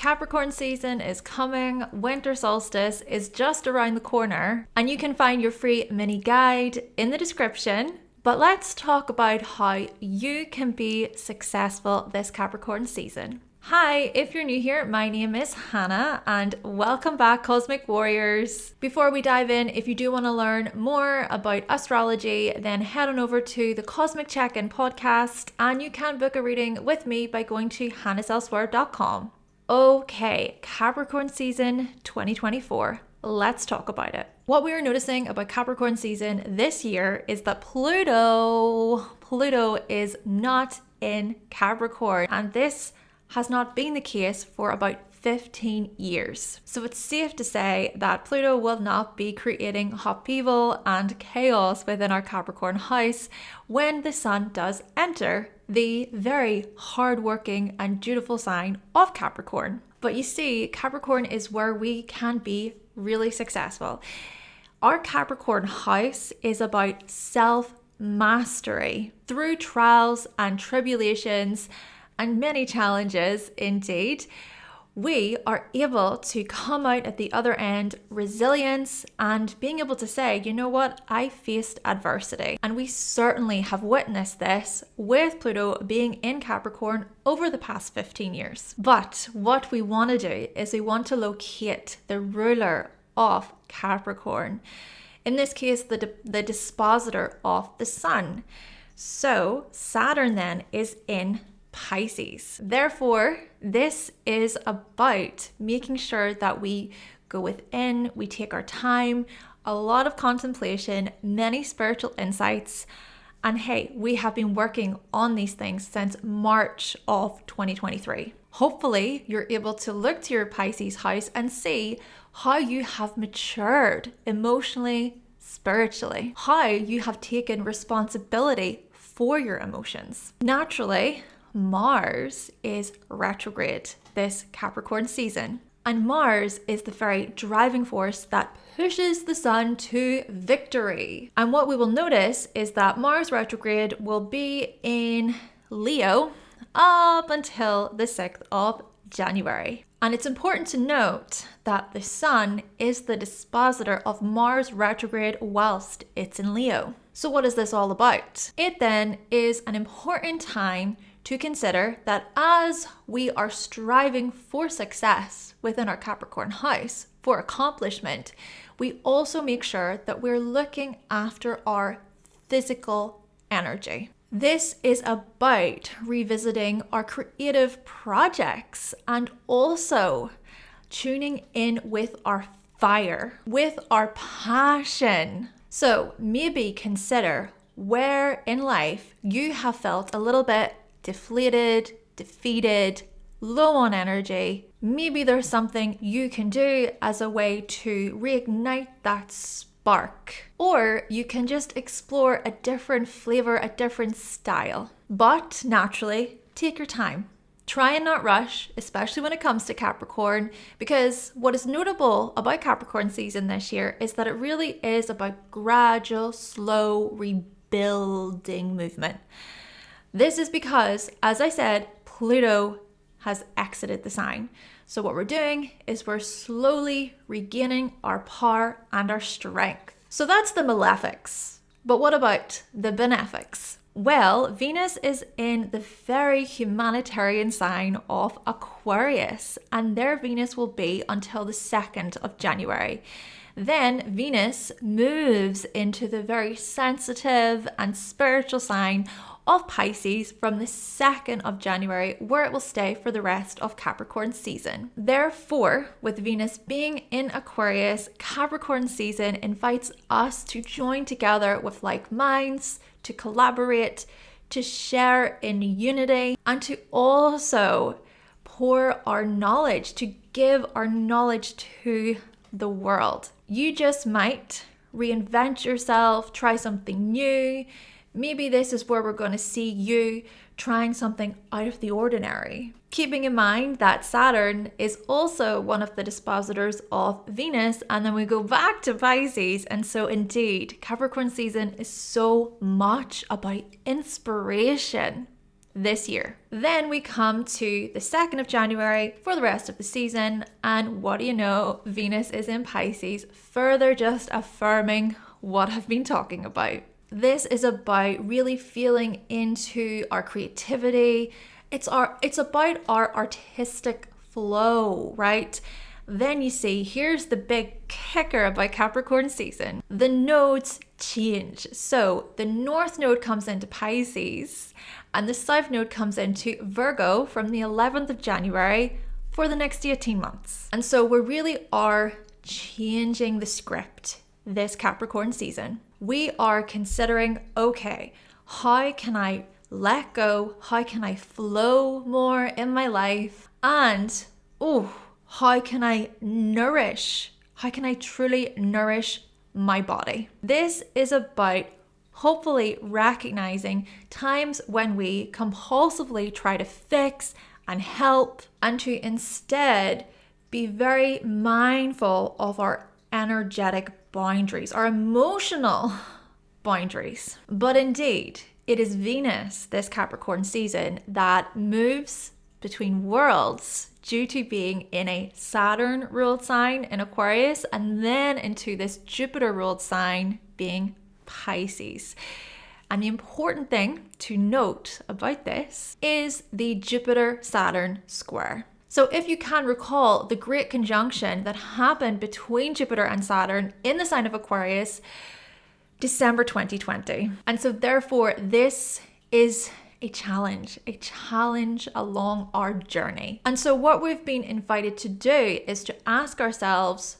Capricorn season is coming, winter solstice is just around the corner, and you can find your free mini guide in the description. But let's talk about how you can be successful this Capricorn season. Hi, if you're new here, my name is Hannah and welcome back, Cosmic Warriors. Before we dive in, if you do want to learn more about astrology, then head on over to the Cosmic Check-In podcast and you can book a reading with me by going to hannahselsewhere.com. Okay, Capricorn season 2024. Let's talk about it. What we are noticing about Capricorn season this year is that Pluto is not in Capricorn, and this has not been the case for about 15 years. So it's safe to say that Pluto will not be creating upheaval and chaos within our Capricorn house when the sun does enter the very hardworking and dutiful sign of Capricorn. But you see, Capricorn is where we can be really successful. Our Capricorn house is about self-mastery through trials and tribulations and many challenges indeed. We are able to come out at the other end resilience and being able to say, you know what, I faced adversity. And we certainly have witnessed this with Pluto being in Capricorn over the past 15 years. But what we want to do is we want to locate the ruler of Capricorn. In this case, the dispositor of the sun. So Saturn then is in Pisces. Therefore, this is about making sure that we go within, we take our time, a lot of contemplation, many spiritual insights. And hey, we have been working on these things since March of 2023. Hopefully, you're able to look to your Pisces house and see how you have matured emotionally, spiritually, how you have taken responsibility for your emotions. Naturally, Mars is retrograde this Capricorn season, and Mars is the very driving force that pushes the sun to victory. And what we will notice is that Mars retrograde will be in Leo up until the 6th of January. And it's important to note that the sun is the dispositor of Mars retrograde whilst it's in Leo. So what is this all about? It then is an important time to consider that as we are striving for success within our Capricorn house, for accomplishment, we also make sure that we're looking after our physical energy. This is about revisiting our creative projects and also tuning in with our fire, with our passion. So maybe consider where in life you have felt a little bit deflated, defeated, low on energy. Maybe there's something you can do as a way to reignite that spark. Or you can just explore a different flavor, a different style. But naturally, take your time. Try and not rush, especially when it comes to Capricorn, because what is notable about Capricorn season this year is that it really is about gradual, slow, rebuilding movement. This is because, as I said, Pluto has exited the sign. So what we're doing is we're slowly regaining our power and our strength. So that's the malefics. But what about the benefics? Well, Venus is in the very humanitarian sign of Aquarius, and their Venus will be until the 2nd of January. Then Venus moves into the very sensitive and spiritual sign of Pisces from the 2nd of January, where it will stay for the rest of Capricorn season. Therefore, with Venus being in Aquarius, Capricorn season invites us to join together with like minds, to collaborate, to share in unity, and to also pour our knowledge, to give our knowledge to the world. You just might reinvent yourself, try something new. Maybe this is where we're going to see you trying something out of the ordinary. Keeping in mind that Saturn is also one of the dispositors of Venus, and then we go back to Pisces. And so indeed, Capricorn season is so much about inspiration. this year. Then we come to the 2nd of January for the rest of the season. And what do you know? Venus is in Pisces, further just affirming what I've been talking about. This is about really feeling into our creativity. It's about our artistic flow, right? Then you see, here's the big kicker about Capricorn season. The nodes change. So the North node comes into Pisces and the South node comes into Virgo from the 11th of January for the next 18 months. And so we really are changing the script this Capricorn season. We are considering, okay, how can I let go? How can I flow more in my life? And, how can I nourish? How can I truly nourish my body? This is about hopefully recognizing times when we compulsively try to fix and help, and to instead be very mindful of our energetic boundaries, our emotional boundaries. But indeed, it is Venus this Capricorn season that moves between worlds due to being in a Saturn ruled sign in Aquarius and then into this Jupiter ruled sign being Pisces. And the important thing to note about this is the Jupiter-Saturn square. So if you can recall the great conjunction that happened between Jupiter and Saturn in the sign of Aquarius, December 2020. And so therefore, this is a challenge along our journey. And so what we've been invited to do is to ask ourselves,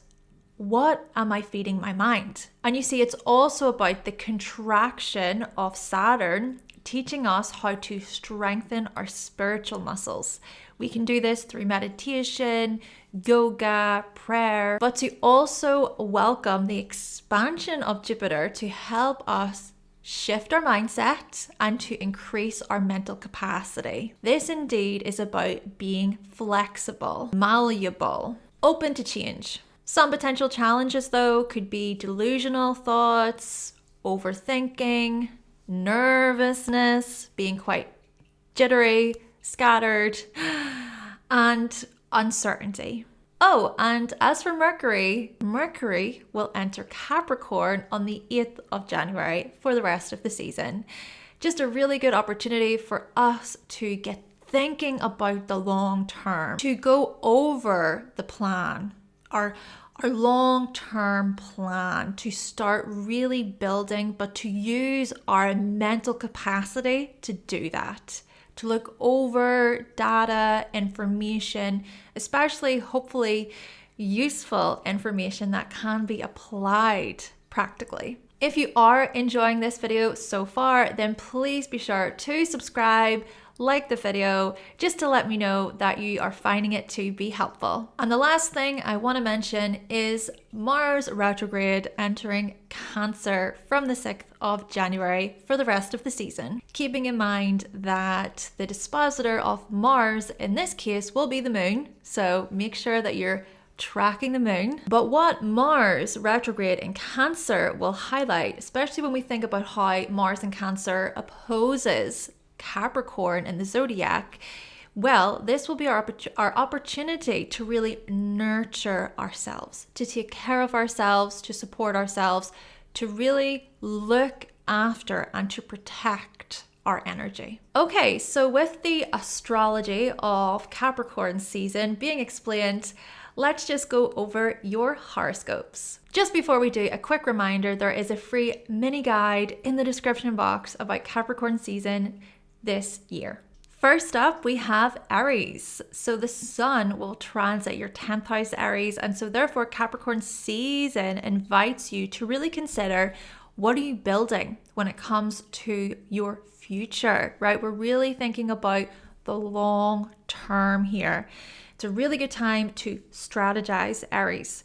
what am I feeding my mind? And you see, it's also about the contraction of Saturn teaching us how to strengthen our spiritual muscles. We can do this through meditation, yoga, prayer, but to also welcome the expansion of Jupiter to help us shift our mindset and to increase our mental capacity. This indeed is about being flexible, malleable, open to change. Some potential challenges though could be delusional thoughts, overthinking, nervousness, being quite jittery, scattered, and uncertainty. Oh, and as for Mercury will enter Capricorn on the 8th of January for the rest of the season. Just a really good opportunity for us to get thinking about the long term, to go over the plan, our long-term plan, to start really building, but to use our mental capacity to do that, to look over data, information, especially hopefully useful information that can be applied practically. If you are enjoying this video so far, then please be sure to subscribe, like the video, just to let me know that you are finding it to be helpful. And the last thing I want to mention is Mars retrograde entering Cancer from the 6th of January for the rest of the season. Keeping in mind that the dispositor of Mars in this case will be the moon, so make sure that you're tracking the moon. But what Mars retrograde in Cancer will highlight, especially when we think about how Mars in Cancer opposes Capricorn in the zodiac, well, this will be our opportunity to really nurture ourselves, to take care of ourselves, to support ourselves, to really look after and to protect our energy. Okay, so with the astrology of Capricorn season being explained, let's just go over your horoscopes. Just before we do, a quick reminder, there is a free mini guide in the description box about Capricorn season this year. First up, we have Aries. So the sun will transit your 10th house Aries, and so therefore Capricorn season invites you to really consider, what are you building when it comes to your future, right? We're really thinking about the long term here. It's a really good time to strategize, Aries.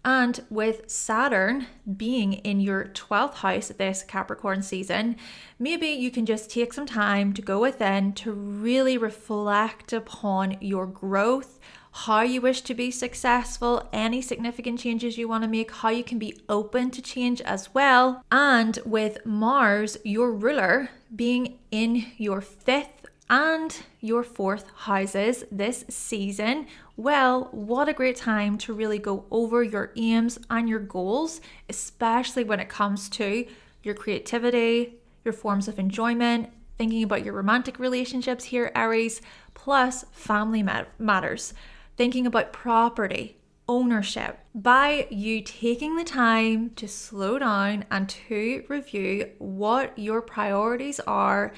And with Saturn being in your 12th house this Capricorn season, maybe you can just take some time to go within to really reflect upon your growth, how you wish to be successful, any significant changes you want to make, how you can be open to change as well. And with Mars, your ruler, being in your 5th and your fourth houses this season, well, what a great time to really go over your aims and your goals, especially when it comes to your creativity, your forms of enjoyment, thinking about your romantic relationships here, Aries, plus family matters, thinking about property, ownership. By you taking the time to slow down and to review what your priorities are,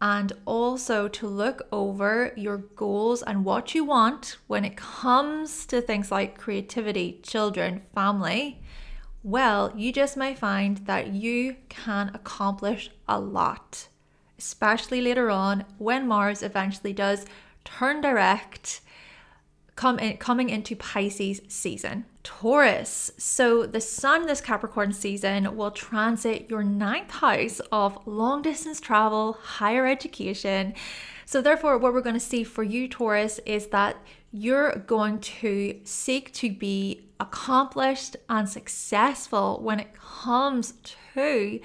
and also to look over your goals and what you want when it comes to things like creativity, children, family, well, you just may find that you can accomplish a lot, especially later on when Mars eventually does turn direct, coming into Pisces season. Taurus. So the sun this Capricorn season will transit your 9th house of long distance travel, higher education. So therefore, what we're going to see for you, Taurus, is that you're going to seek to be accomplished and successful when it comes to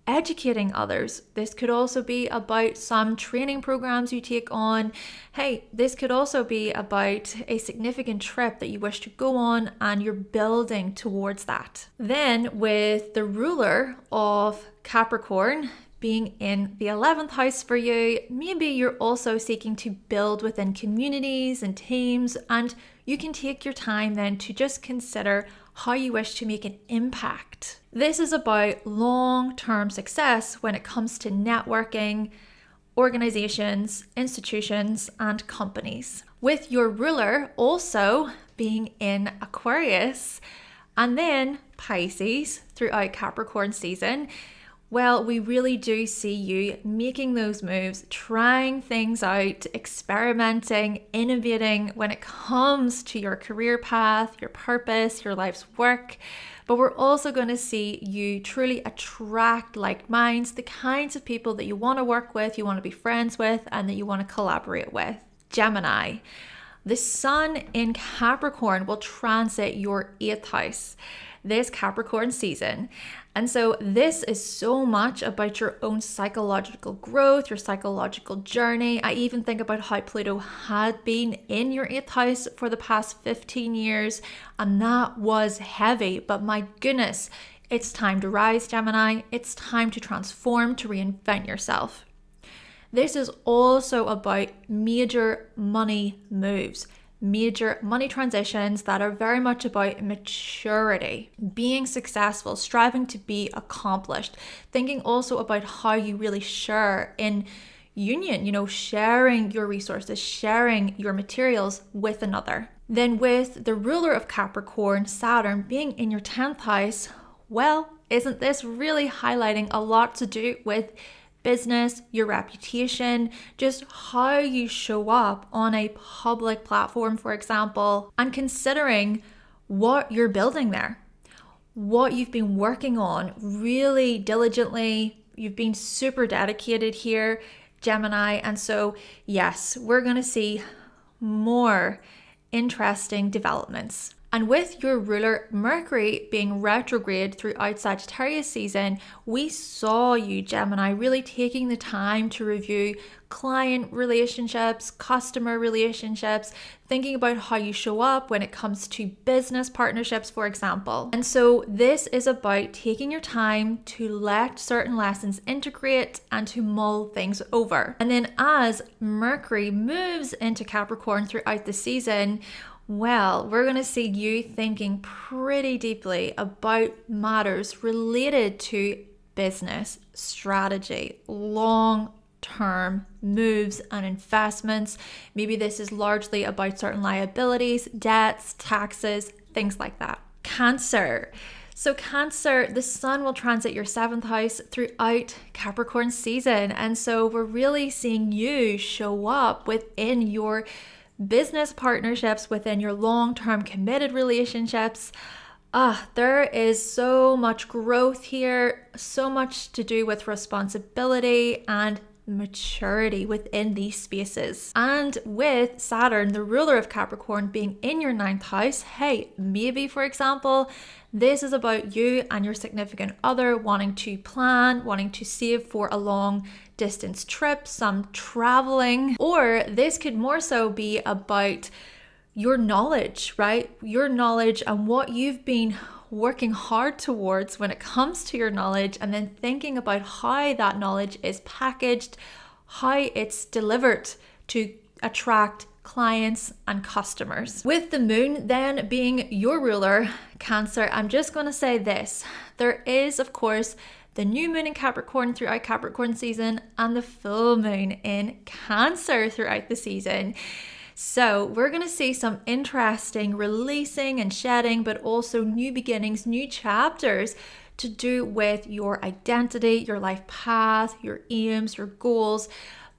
educating others. This could also be about some training programs you take on. Hey, this could also be about a significant trip that you wish to go on and you're building towards that. Then with the ruler of Capricorn being in the 11th house for you, maybe you're also seeking to build within communities and teams, and you can take your time then to just consider how you wish to make an impact. This is about long-term success when it comes to networking, organizations, institutions, and companies. With your ruler also being in Aquarius and then Pisces throughout Capricorn season, well, we really do see you making those moves, trying things out, experimenting, innovating when it comes to your career path, your purpose, your life's work. But we're also going to see you truly attract like minds, the kinds of people that you want to work with, you want to be friends with, and that you want to collaborate with. Gemini. The sun in Capricorn will transit your 8th house this Capricorn season. And so this is so much about your own psychological growth, your psychological journey. I even think about how Pluto had been in your 8th house for the past 15 years, and that was heavy. But my goodness, it's time to rise, Gemini. It's time to transform, to reinvent yourself. This is also about major money moves, major money transitions that are very much about maturity, being successful, striving to be accomplished, thinking also about how you really share in union, sharing your resources, sharing your materials with another. Then with the ruler of Capricorn, Saturn, being in your 10th house, well, isn't this really highlighting a lot to do with business, your reputation, just how you show up on a public platform, for example, and considering what you're building there, what you've been working on really diligently. You've been super dedicated here, Gemini. And so, yes, we're going to see more interesting developments. And with your ruler Mercury being retrograde throughout Sagittarius season, we saw you, Gemini, really taking the time to review client relationships, customer relationships, thinking about how you show up when it comes to business partnerships, for example. And so this is about taking your time to let certain lessons integrate and to mull things over. And then as Mercury moves into Capricorn throughout the season, well, we're going to see you thinking pretty deeply about matters related to business, strategy, long-term moves and investments. Maybe this is largely about certain liabilities, debts, taxes, things like that. Cancer. So Cancer, the sun will transit your 7th house throughout Capricorn season. And so we're really seeing you show up within your business partnerships, within your long-term committed relationships. There is so much growth here, so much to do with responsibility and maturity within these spaces. And with Saturn, the ruler of Capricorn, being in your 9th house, hey, maybe for example, this is about you and your significant other wanting to plan, wanting to save for a long distance trip, some traveling, or this could more so be about your knowledge, right? Your knowledge and what you've been working hard towards when it comes to your knowledge, and then thinking about how that knowledge is packaged, how it's delivered to attract clients and customers. With the moon then being your ruler, Cancer, I'm just going to say this. There is, of course, the new moon in Capricorn throughout Capricorn season and the full moon in Cancer throughout the season. So we're going to see some interesting releasing and shedding, but also new beginnings, new chapters to do with your identity, your life path, your aims, your goals,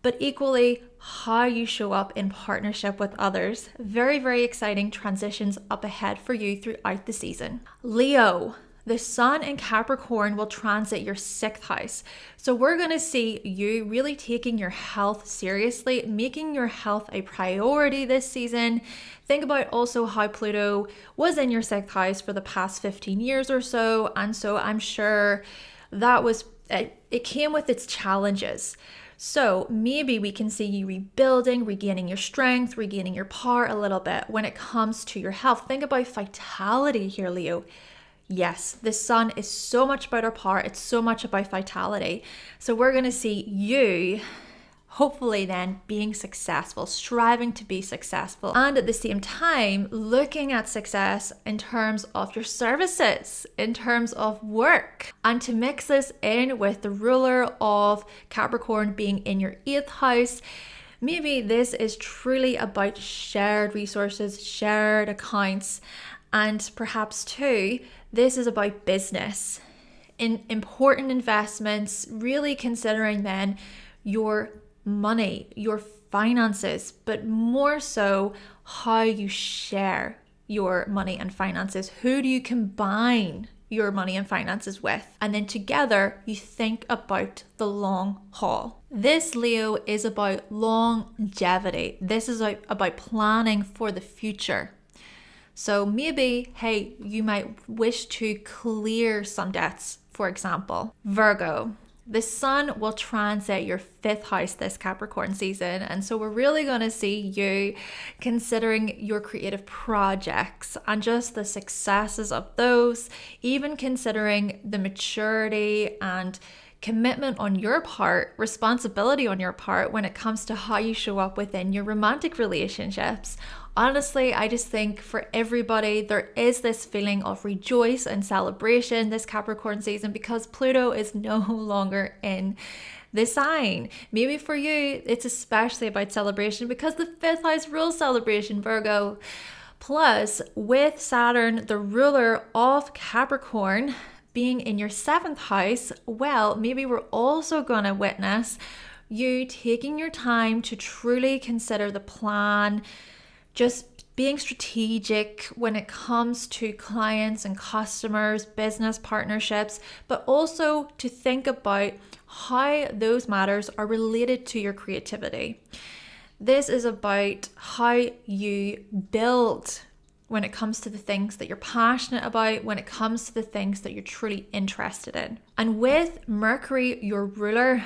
but equally how you show up in partnership with others. Very, very exciting transitions up ahead for you throughout the season. Leo. The sun in Capricorn will transit your 6th house. So we're going to see you really taking your health seriously, making your health a priority this season. Think about also how Pluto was in your 6th house for the past 15 years or so. And so I'm sure that it came with its challenges. So maybe we can see you rebuilding, regaining your strength, regaining your power a little bit when it comes to your health. Think about vitality here, Leo. Yes, the sun is so much about our power. It's so much about vitality. So we're going to see you hopefully then being successful, striving to be successful, and at the same time looking at success in terms of your services, in terms of work. And to mix this in with the ruler of Capricorn being in your 8th house, maybe this is truly about shared resources, shared accounts, and perhaps too, this is about business, in important investments, really considering then your money, your finances, but more so how you share your money and finances. Who do you combine your money and finances with? And then together you think about the long haul. This, Leo, is about longevity. This is about planning for the future. So maybe, hey, you might wish to clear some debts, for example. Virgo, the sun will transit your 5th house this Capricorn season. And so we're really going to see you considering your creative projects and just the successes of those, even considering the maturity and commitment on your part, responsibility on your part when it comes to how you show up within your romantic relationships. Honestly, I just think for everybody, there is this feeling of rejoice and celebration this Capricorn season because Pluto is no longer in the sign. Maybe for you, it's especially about celebration because the 5th house rules celebration, Virgo. Plus, with Saturn, the ruler of Capricorn, being in your 7th house, well, maybe we're also going to witness you taking your time to truly consider the plan, just being strategic when it comes to clients and customers, business partnerships, but also to think about how those matters are related to your creativity. This is about how you build when it comes to the things that you're passionate about, when it comes to the things that you're truly interested in. And with Mercury, your ruler,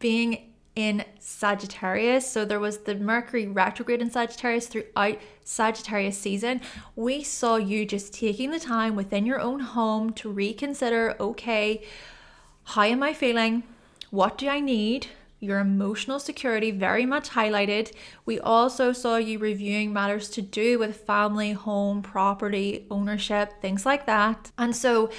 being in Sagittarius, so there was the Mercury retrograde in Sagittarius throughout Sagittarius season, we saw you just taking the time within your own home to reconsider, okay, how am I feeling? What do I need? Your emotional security very much highlighted. We also saw you reviewing matters to do with family, home, property, ownership, things like that. And so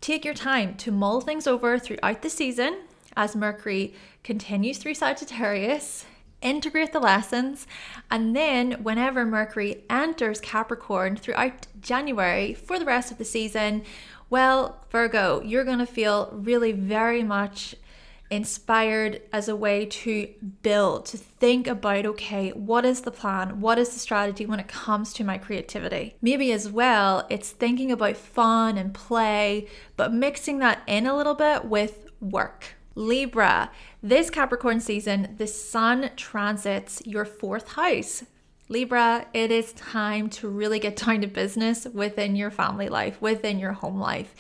take your time to mull things over throughout the season as Mercury continues through Sagittarius, integrate the lessons, and then whenever Mercury enters Capricorn throughout January for the rest of the season, well, Virgo, you're going to feel really very much inspired as a way to build, to think about, okay, what is the plan? What is the strategy when it comes to my creativity? Maybe as well, it's thinking about fun and play, but mixing that in a little bit with work. Libra, this Capricorn season, the sun transits your 4th house. Libra, it is time to really get down to business within your family life, within your home life.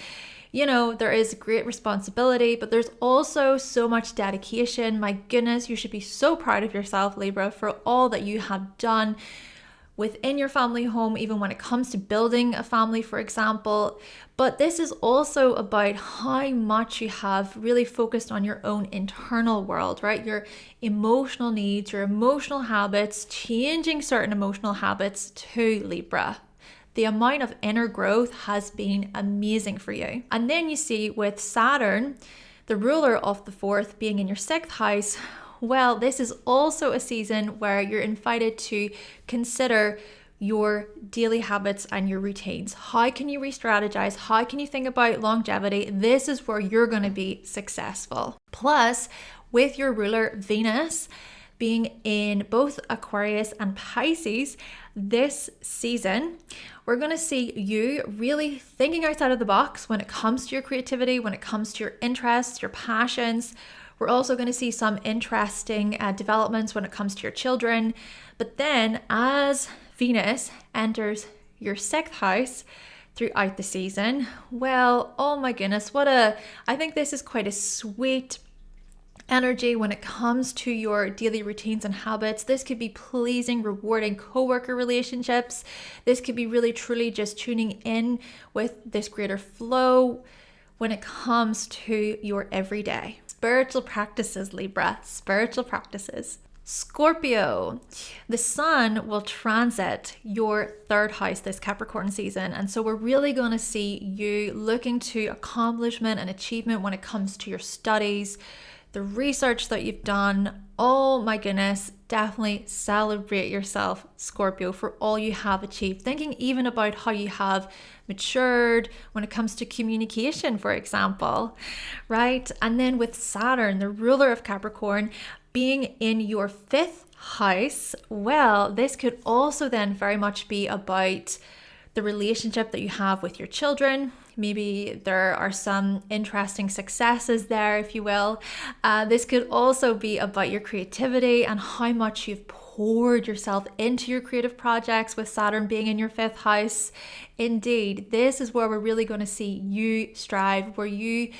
You know, there is great responsibility, but there's also so much dedication. My goodness, you should be so proud of yourself, Libra, for all that you have done within your family home, even when it comes to building a family, for example. But this is also about how much you have really focused on your own internal world, right? Your emotional needs, your emotional habits, changing certain emotional habits to Libra. The amount of inner growth has been amazing for you. And then you see with Saturn, the ruler of the 4th, being in your 6th house, well, this is also a season where you're invited to consider your daily habits and your routines. How can you re-strategize? How can you think about longevity? This is where you're going to be successful. Plus, with your ruler Venus being in both Aquarius and Pisces this season, we're going to see you really thinking outside of the box when it comes to your creativity, when it comes to your interests, your passions. We're also going to see some interesting developments when it comes to your children. But then as Venus enters your 6th house throughout the season, well, oh my goodness, I think this is quite a sweet energy when it comes to your daily routines and habits. This could be pleasing, rewarding co-worker relationships. This could be really truly just tuning in with this greater flow when it comes to your everyday. Spiritual practices, Libra, spiritual practices. Scorpio, the sun will transit your 3rd house this Capricorn season. And so we're really going to see you looking to accomplishment and achievement when it comes to your studies, the research that you've done. Oh my goodness, definitely celebrate yourself, Scorpio, for all you have achieved. Thinking even about how you have matured when it comes to communication, for example, right? And then with Saturn, the ruler of Capricorn, being in your 5th house, well, this could also then very much be about the relationship that you have with your children. Maybe there are some interesting successes there, if you will. This could also be about your creativity and how much you've poured yourself into your creative projects with Saturn being in your 5th house. Indeed, this is where we're really going to see you strive, where you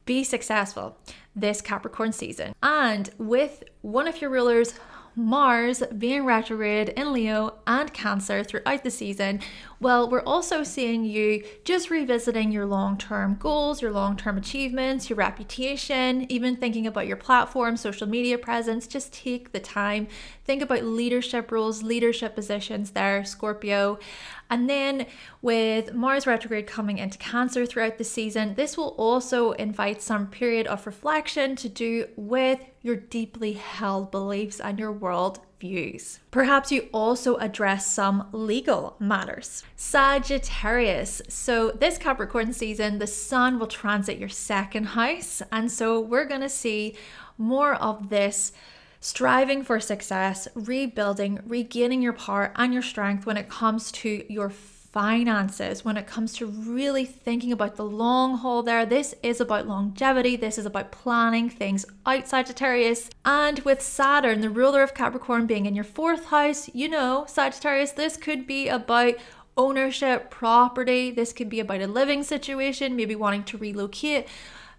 be successful this Capricorn season. And with one of your rulers, Mars, being retrograde in Leo and Cancer throughout the season, well, we're also seeing you just revisiting your long-term goals, your long-term achievements, your reputation, even thinking about your platform, social media presence. Just take the time, think about leadership roles, leadership positions there, Scorpio. And then with Mars retrograde coming into Cancer throughout the season, this will also invite some period of reflection to do with your deeply held beliefs and your world views. Perhaps you also address some legal matters. Sagittarius. So this Capricorn season, the sun will transit your 2nd house. And so we're going to see more of this striving for success, rebuilding, regaining your power and your strength when it comes to your finances, when it comes to really thinking about the long haul there. This is about longevity. This is about planning things out, Sagittarius. And with Saturn, the ruler of Capricorn, being in your 4th house, you know, Sagittarius, this could be about ownership, property. This could be about a living situation, maybe wanting to relocate.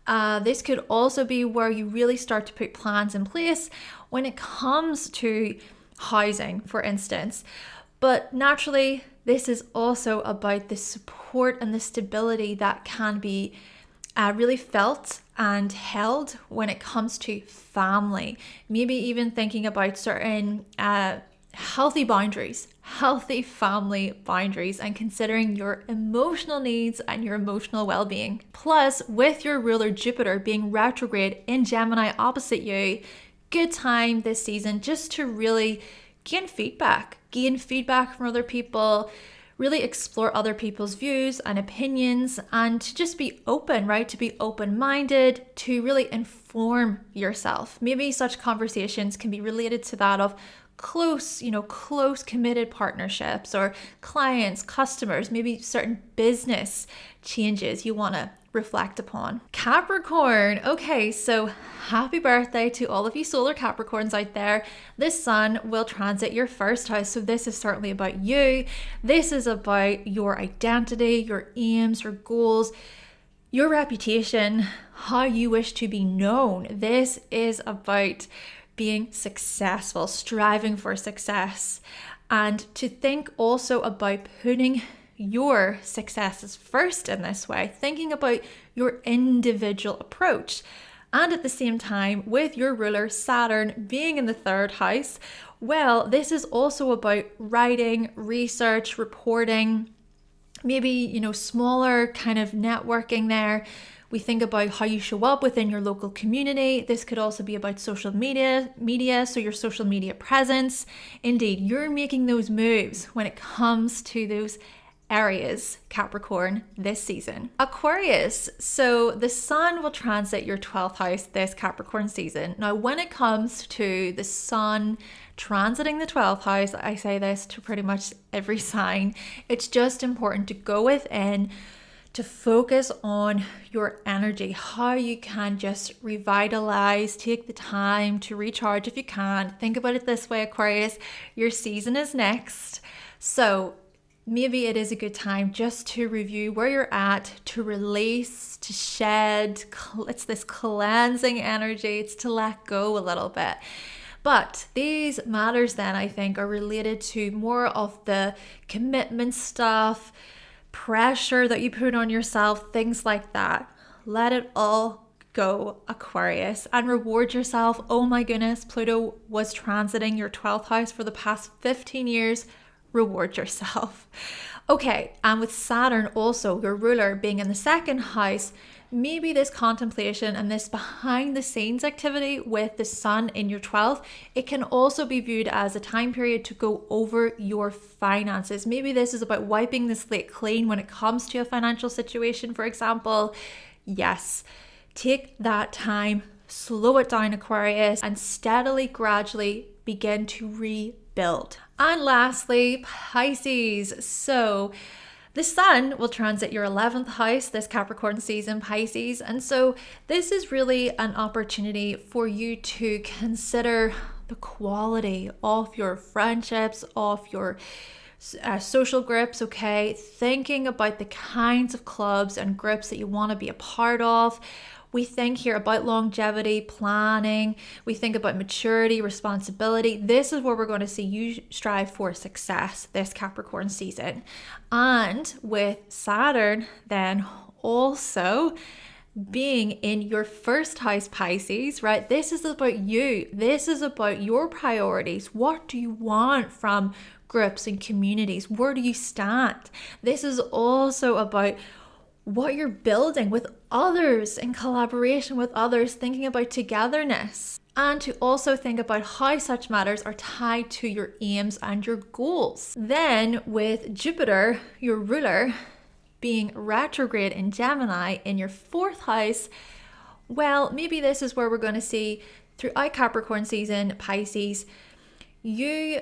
This could also be where you really start to put plans in place when it comes to housing, for instance. But naturally, this is also about the support and the stability that can be really felt and held when it comes to family. Maybe even thinking about certain healthy boundaries, healthy family boundaries, and considering your emotional needs and your emotional well-being. Plus, with your ruler Jupiter being retrograde in Gemini opposite you, good time this season just to really gain feedback from other people, really explore other people's views and opinions, and to just be open, right? To be open-minded, to really inform yourself. Maybe such conversations can be related to that of close committed partnerships or clients, customers, maybe certain business changes you want to reflect upon. Capricorn. Okay, so happy birthday to all of you solar Capricorns out there. This sun will transit your first house, so this is certainly about you. This is about your identity, your aims, your goals, your reputation, how you wish to be known. This is about being successful, striving for success, and to think also about putting your successes first in this way, thinking about your individual approach. And at the same time, with your ruler Saturn being in the third house, well, this is also about writing, research, reporting, maybe, smaller kind of networking there. We think about how you show up within your local community. This could also be about social media, so your social media presence. Indeed, you're making those moves when it comes to those areas, Capricorn, this season. Aquarius. So the sun will transit your 12th house this Capricorn season. Now, when it comes to the sun transiting the 12th house, I say this to pretty much every sign, it's just important to go within, to focus on your energy, how you can just revitalize, take the time to recharge if you can. Think about it this way, Aquarius, your season is next. So maybe it is a good time just to review where you're at, to release, to shed. It's this cleansing energy. It's to let go a little bit. But these matters then, I think, are related to more of the commitment stuff, pressure that you put on yourself, things like that. Let it all go, Aquarius, and reward yourself. Oh my goodness, Pluto was transiting your 12th house for the past 15 years. Reward yourself. Okay, and with Saturn also, your ruler, being in the second house, maybe this contemplation and this behind the scenes activity with the sun in your 12th, it can also be viewed as a time period to go over your finances. Maybe this is about wiping the slate clean when it comes to a financial situation, for example. Yes, take that time, slow it down, Aquarius, and steadily, gradually begin to rebuild. And lastly, Pisces. So the sun will transit your 11th house this Capricorn season, Pisces. And so this is really an opportunity for you to consider the quality of your friendships, of your social groups, okay? Thinking about the kinds of clubs and groups that you want to be a part of. We think here about longevity, planning. We think about maturity, responsibility. This is where we're going to see you strive for success this Capricorn season. And with Saturn then also being in your first house, Pisces, right? This is about you. This is about your priorities. What do you want from groups and communities? Where do you stand? This is also about what you're building with others, in collaboration with others, thinking about togetherness, and to also think about how such matters are tied to your aims and your goals. Then with Jupiter, your ruler, being retrograde in Gemini in your 4th house, well, maybe this is where we're going to see throughout Capricorn season, Pisces, you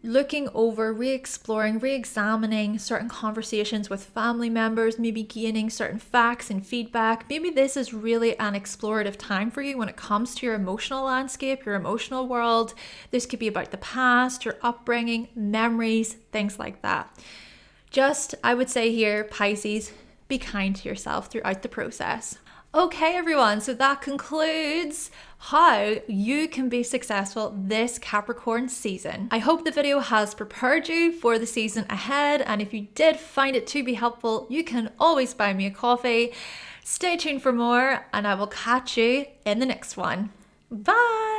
looking over, re-exploring, re-examining certain conversations with family members, maybe gaining certain facts and feedback. Maybe this is really an explorative time for you when it comes to your emotional landscape, your emotional world. This could be about the past, your upbringing, memories, things like that. Just, I would say here, Pisces, be kind to yourself throughout the process. Okay, everyone, so that concludes how you can be successful this Capricorn season. I hope the video has prepared you for the season ahead, and if you did find it to be helpful, you can always buy me a coffee. Stay tuned for more, and I will catch you in the next one. Bye!